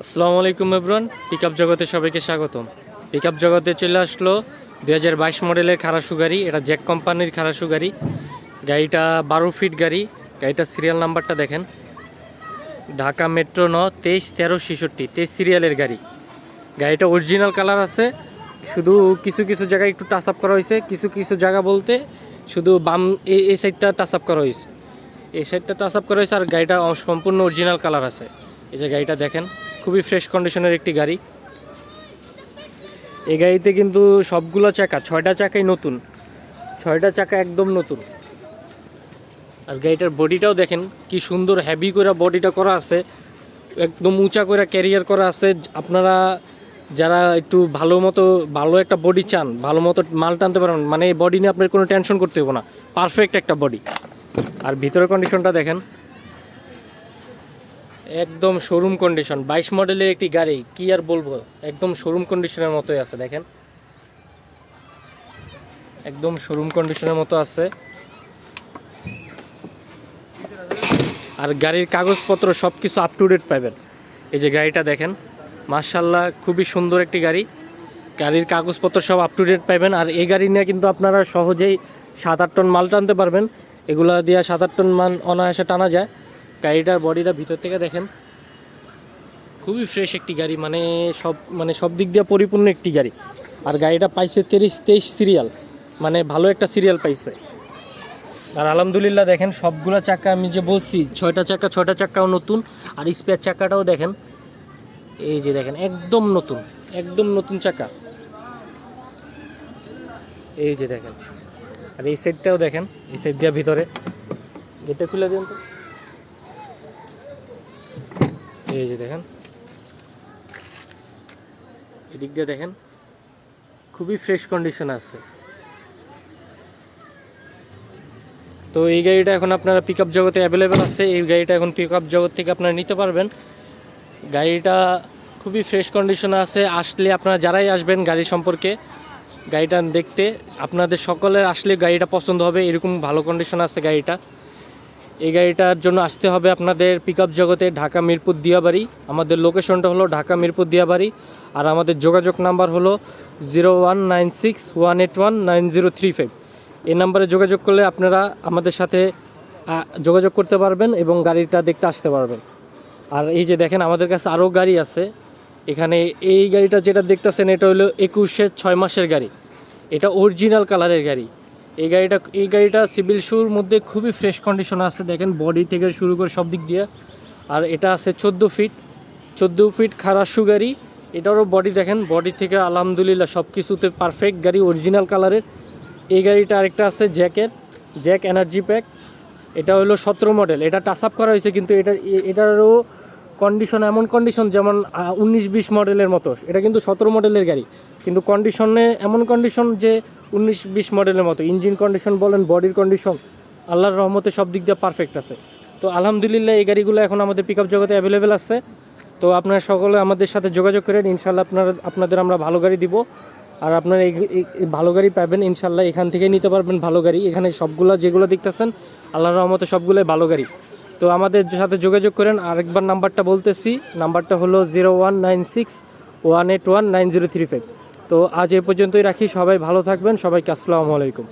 আসসালামু আলাইকুম everyone, pickup জগতে সবাইকে স্বাগতম। পিকআপ জগতে চলে আসলো 2022 মডেলের খারাসু গাড়ি। এটা জ্যাক কোম্পানির খারাসু গাড়ি। গাড়িটা 12 ফিট গাড়ি। গাড়িটার সিরিয়াল নাম্বারটা দেখেন, ঢাকা মেট্রো 231366, 23 সিরিয়ালের গাড়ি। গাড়িটা অরিজিনাল কালার আছে, শুধু কিছু কিছু জায়গায় একটু টাচ আপ করা হয়েছে। কিছু কিছু জায়গা বলতে শুধু বাম এই সাইডটা টাচ আপ করা হয়েছে, এই সাইডটা টাচ আপ করা হয়েছে। আর গাড়িটা সম্পূর্ণ অরিজিনাল কালার আছে। এই যে গাড়িটা দেখেন, খুবই ফ্রেশ কন্ডিশনের একটি গাড়ি। এই গাড়িতে কিন্তু সবগুলো চাকা, 6টা চাকাই নতুন, 6টা চাকা একদম নতুন। আর গাড়িটার বডিটাও দেখেন কি সুন্দর হেভি করে বডিটা করা আছে, একদম উঁচা করে ক্যারিয়ার করা আছে। আপনারা যারা একটু ভালো একটা বডি চান, ভালো মতো মাল টানতে পারেন, মানে এই বডি নিয়ে আপনার কোনো টেনশন করতে হবে না, পারফেক্ট একটা বডি। আর ভিতরের কন্ডিশনটা দেখেন, একদম শোরুম কন্ডিশন। 22 মডেলের একটি গাড়ি, কি আর বলবো, একদম শোরুম কন্ডিশনের মতোই আছে। দেখেন, একদম শোরুম কন্ডিশনের মতো আছে। আর গাড়ির কাগজপত্র সব কিছু আপ টু ডেট পাবেন। এই যে গাড়িটা দেখেন, মাশাআল্লাহ খুবই সুন্দর একটি গাড়ি। গাড়ির কাগজপত্র সব আপ টু ডেট পাবেন। আর এই গাড়ি নিয়ে কিন্তু আপনারা সহজেই 7-8 টন মাল টানতে পারবেন। এগুলা দিয়ে 7-8 টন মাল অনায়াসে টানা যায়। গাড়িটার বডিটা ভিতর থেকে দেখেন, খুবই ফ্রেশ একটি গাড়ি, মানে সব দিক দিয়ে পরিপূর্ণ একটি গাড়ি। আর গাড়িটা পাইছে 23 সিরিয়াল, মানে ভালো একটা সিরিয়াল পাইছে। আর আলহামদুলিল্লাহ দেখেন, সবগুলো চাকা আমি যে বলছি 6টা চাকাও নতুন। আর স্পেয়ার চাকাটাও দেখেন, এই যে দেখেন, একদম নতুন, একদম নতুন চাকা। এই যে দেখেন, আর এই সাইডটাও দেখেন, এই সাইড দিয়ে ভিতরে গেটটা খুলে দিন তো। এই যে দেখেন, এদিক দিয়ে দেখেন, খুবই ফ্রেশ কন্ডিশন আছে। তো এই গাড়িটা এখন আপনারা পিকআপ জগতে অ্যাভেলেবেল আছে। এই গাড়িটা এখন পিকআপ জগৎ থেকে আপনারা নিতে পারবেন। গাড়িটা খুবই ফ্রেশ কন্ডিশনে আছে। আসলে আপনারা যারাই আসবেন গাড়ি সম্পর্কে, গাড়িটা দেখতে, আপনাদের সকলের আসলে গাড়িটা পছন্দ হবে, এরকম ভালো কন্ডিশন আছে গাড়িটা। এই গাড়িটার জন্য আসতে হবে আপনাদের পিকআপ জগতে, ঢাকা মিরপুর দিয়াবাড়ি। আমাদের লোকেশনটা হলো ঢাকা মিরপুর দিয়াবাড়ি। আর আমাদের যোগাযোগ নাম্বার হলো 0196181903 এই নাম্বারে যোগাযোগ করলে আপনারা আমাদের সাথে যোগাযোগ করতে পারবেন এবং গাড়িটা দেখতে আসতে পারবেন। আর এই যে দেখেন, আমাদের কাছে আরও গাড়ি আছে এখানে। এই গাড়িটা যেটা দেখতেছেন, এটা হলো 21-এর 6 মাসের গাড়ি। এটা অরিজিনাল কালারের গাড়ি। এই গাড়িটা সিভিল শুর মধ্যে খুবই ফ্রেশ কন্ডিশন আছে। দেখেন, বডি থেকে শুরু করে সব দিক দিয়ে। আর এটা আছে 14 ফিট খারাসু গাড়ি। এটারও বডি দেখেন, বডি থেকে আলহামদুলিল্লাহ সব কিছুতে পারফেক্ট গাড়ি, অরিজিনাল কালারের। এই গাড়িটা আরেকটা আছে জ্যাক এনার্জি প্যাক। এটা হলো 17 মডেল। এটা টাচ আপ করা হয়েছে, কিন্তু এটারও কন্ডিশন এমন কন্ডিশন যেমন 19-20 মডেলের মতো। এটা কিন্তু 17 মডেলের গাড়ি, কিন্তু কন্ডিশনে এমন কন্ডিশন যে 19-20 মডেলের মতো। ইঞ্জিন কন্ডিশন বলেন, বডির কন্ডিশন, আল্লাহর রহমতে সব দিক দিয়ে পারফেক্ট আছে। তো আলহামদুলিল্লাহ এই গাড়িগুলো এখন আমাদের পিকআপ জগতে অ্যাভেলেবেল আছে। তো আপনারা সকলে আমাদের সাথে যোগাযোগ করেন, ইনশাল্লাহ আপনাদের আমরা ভালো গাড়ি দিব। আর আপনারা এই ভালো গাড়ি পাবেন ইনশাল্লাহ, এখান থেকে নিতে পারবেন ভালো গাড়ি। এখানে সবগুলো যেগুলো দেখতেছেন আল্লাহর রহমতে সবগুলোই ভালো গাড়ি। তো আমাদের সাথে যোগাযোগ করেন। আরেকবার নাম্বারটা বলতেছি, নাম্বারটা হলো 0196181903। তো আজ এ পর্যন্তই রাখি। সবাই ভালো থাকবেন, সবাইকে আসসালামু আলাইকুম।